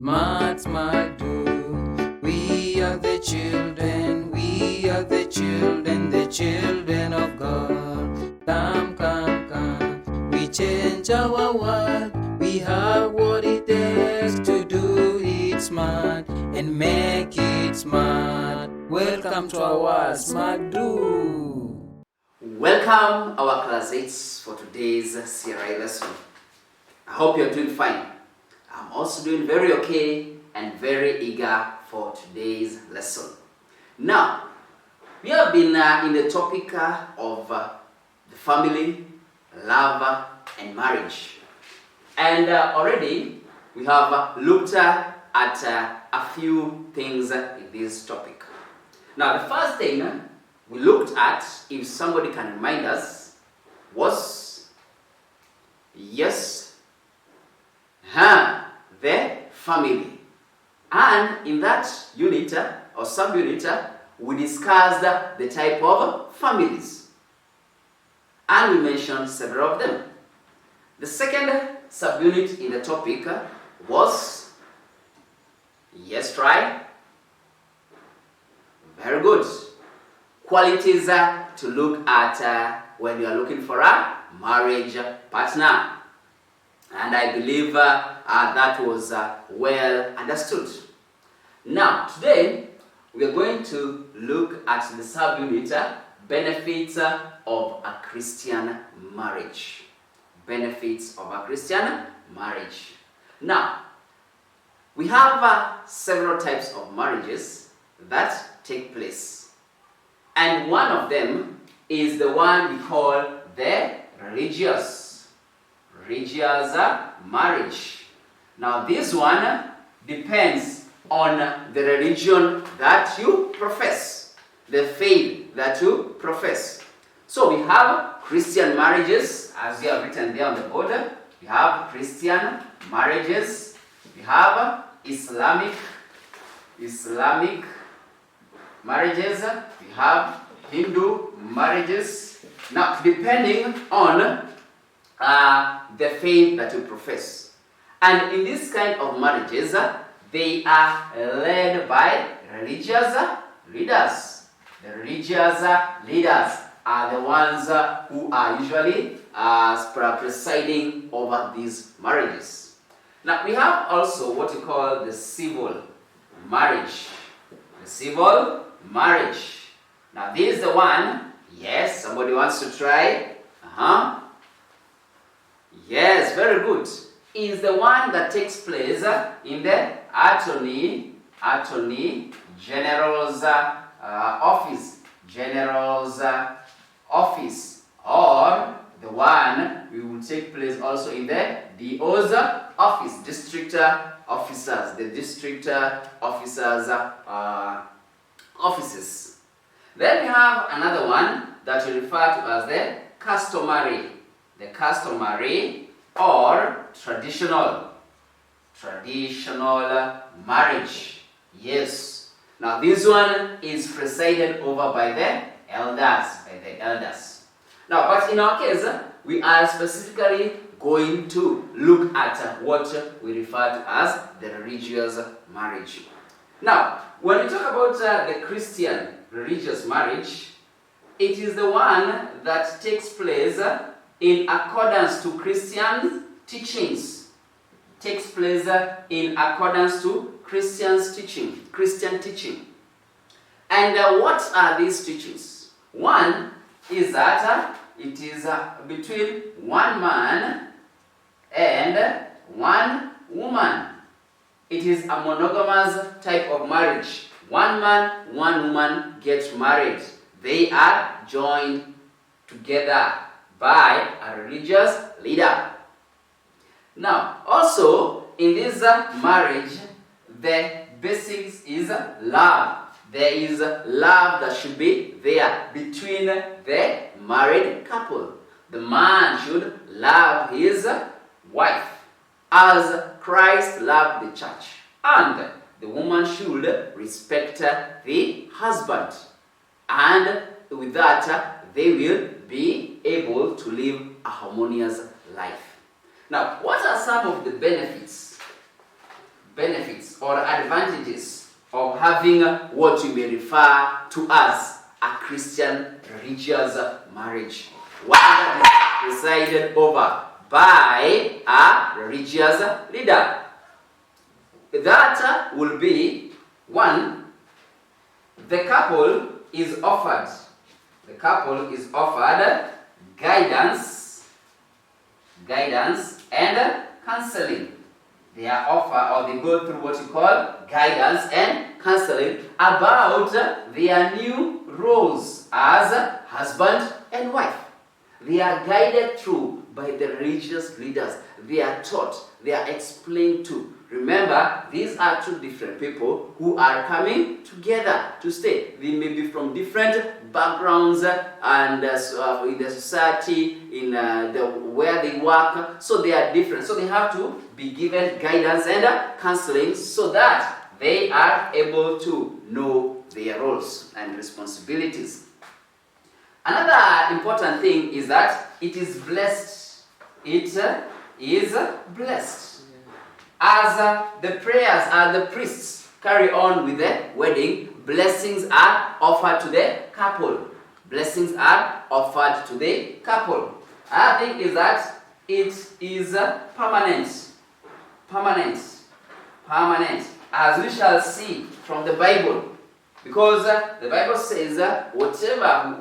Smart, smart, do. We are the children, the children of God. Come, come, come. We change our world. We have what it takes to do it smart and make it smart. Welcome to our Smart Do. Welcome our classmates for today's CRI lesson. I hope you're doing fine. I'm also doing very okay and very eager for today's lesson. Now, we have been in the topic of the family, love, and marriage. And already we have looked at a few things in this topic. Now, the first thing we looked at, if somebody can remind us, was the family. And in that unit or subunit, we discussed the type of families. And we mentioned several of them. The second subunit in the topic was, try. Very good. Qualities to look at when you are looking for a marriage partner. And I believe that was well understood. Now, today we are going to look at the subunit benefits of a Christian marriage. Benefits of a Christian marriage. Now, we have several types of marriages that take place. And one of them is the one we call the religious marriage. Now this one depends on the religion that you profess, the faith that you profess. So we have Christian marriages, as we have written there on the border. We have Christian marriages. We have Islamic marriages. We have Hindu marriages. Now, depending on the faith that you profess. And in this kind of marriages, they are led by religious leaders. The religious leaders are the ones who are usually presiding over these marriages. Now, we have also what we call the civil marriage. The civil marriage. Now, this is the one, somebody wants to try. Yes, very good. Is the one that takes place in the Attorney General's office. General's office. Or the one we will take place also in the DO's office. District officers. The district officers' offices. Then we have another one that we refer to as the customary. The customary or traditional marriage. Yes. Now this one is presided over by the elders. Now, but in our case, we are specifically going to look at what we refer to as the religious marriage. Now, when we talk about the Christian religious marriage, it is the one that takes place in accordance to Christian teachings. Takes place in accordance to Christian teaching. And what are these teachings? One is that it is between one man and one woman. It is a monogamous type of marriage. One man, one woman get married. They are joined together by a religious leader. Now, also in this marriage, the basics is love. There is love that should be there between the married couple. The man should love his wife as Christ loved the church, and the woman should respect the husband, and with that they will be able to live a harmonious life. Now, what are some of the benefits benefits or advantages of having what we may refer to as a Christian religious marriage. One that is presided over by a religious leader. That will be, one, the couple is offered guidance and counseling. They are offered, or they go through what you call guidance and counseling about their new roles as husband and wife. They are guided through by the religious leaders. They are taught, they are explained to. Remember, these are two different people who are coming together to stay. They may be from different backgrounds and in the society, in where they work. So they are different. So they have to be given guidance and counseling so that they are able to know their roles and responsibilities. Another important thing is that it is blessed. It is blessed. As the prayers and the priests carry on with the wedding, blessings are offered to the couple. Blessings are offered to the couple. Another thing is that it is permanent. Permanent. As we shall see from the Bible. Because the Bible says whoever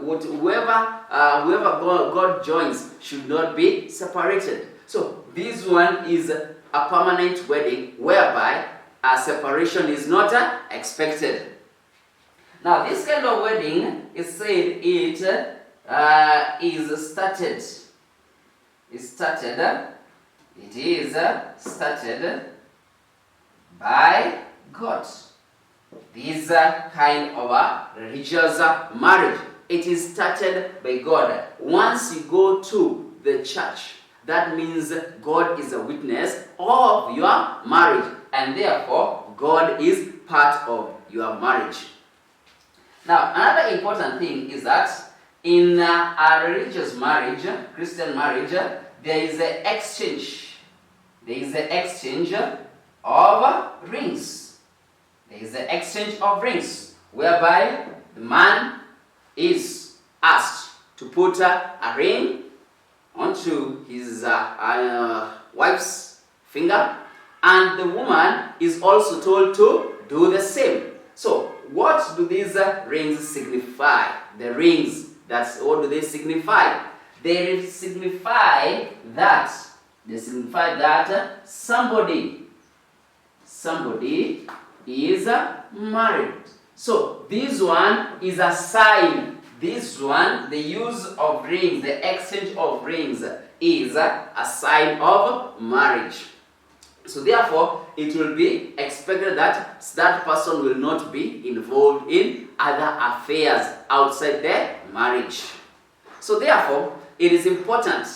God joins should not be separated. So this one is a permanent wedding whereby a separation is not expected. Now this kind of wedding is said it is started. It is started by God. This kind of a religious marriage, it is started by God. Once you go to the church, that means God is a witness of your marriage, and therefore God is part of your marriage. Now, another important thing is that in a religious marriage, Christian marriage, there is an exchange. There is an exchange of rings. There is an exchange of rings, whereby the man is asked to put a ring onto his wife's finger, and the woman is also told to do the same. So, what do these rings signify? The rings, what do they signify? They signify that somebody is married. So, this one is a sign. This one, the use of rings, the exchange of rings, is a sign of marriage. So therefore, it will be expected that that person will not be involved in other affairs outside their marriage. So therefore, it is important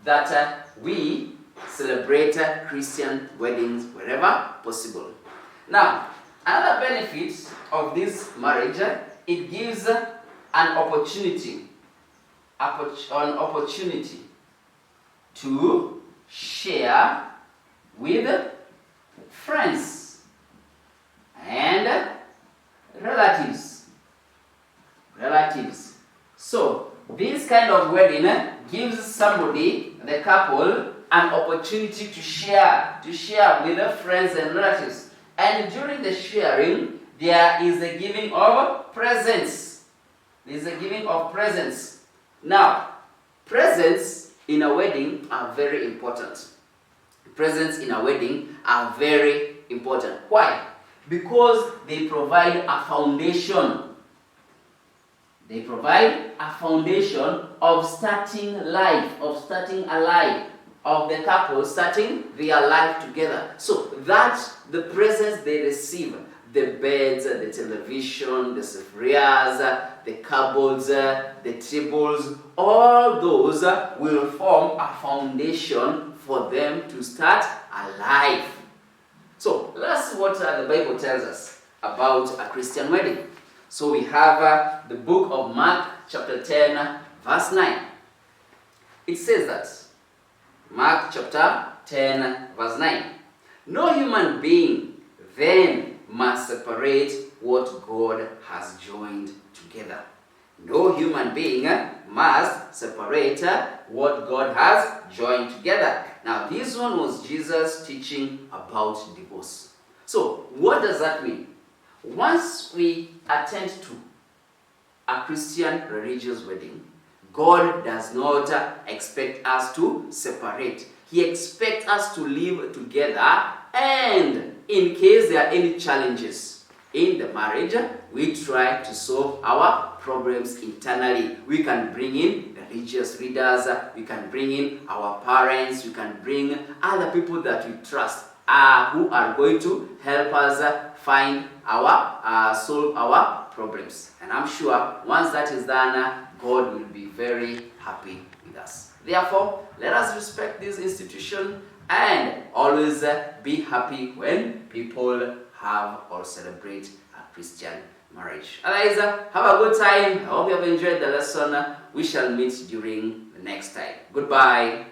that we celebrate Christian weddings wherever possible. Now, another benefit of this marriage, it gives an opportunity to share with friends and relatives. So this kind of wedding gives somebody, the couple, an opportunity to share with friends and relatives. And during the sharing, there is a giving of presents. Now, presents in a wedding are very important. Presents in a wedding are very important. Why? Because they provide a foundation. They provide a foundation of starting a life, of the couple starting their life together. So that the presents they receive, the beds, the television, the sofas, the cupboards, the tables, all those will form a foundation for them to start a life. So that's what the Bible tells us about a Christian wedding. So we have the book of Mark chapter 10 verse 9. It says that, Mark chapter 10 verse 9. No human being then must separate what God has joined together. No human being must separate what God has joined together. Now, this one was Jesus teaching about divorce. So, what does that mean? Once we attend to a Christian religious wedding, God does not expect us to separate. He expects us to live together, and in case there are any challenges in the marriage, we try to solve our problems internally. We can bring in religious leaders, we can bring in our parents, we can bring other people that we trust who are going to help us find our solve our problems. And I'm sure once that is done, God will be very happy with us. Therefore, let us respect this institution and always be happy when people have or celebrate a Christian marriage. Otherwise, have a good time. I hope you have enjoyed the lesson. We shall meet during the next time. Goodbye.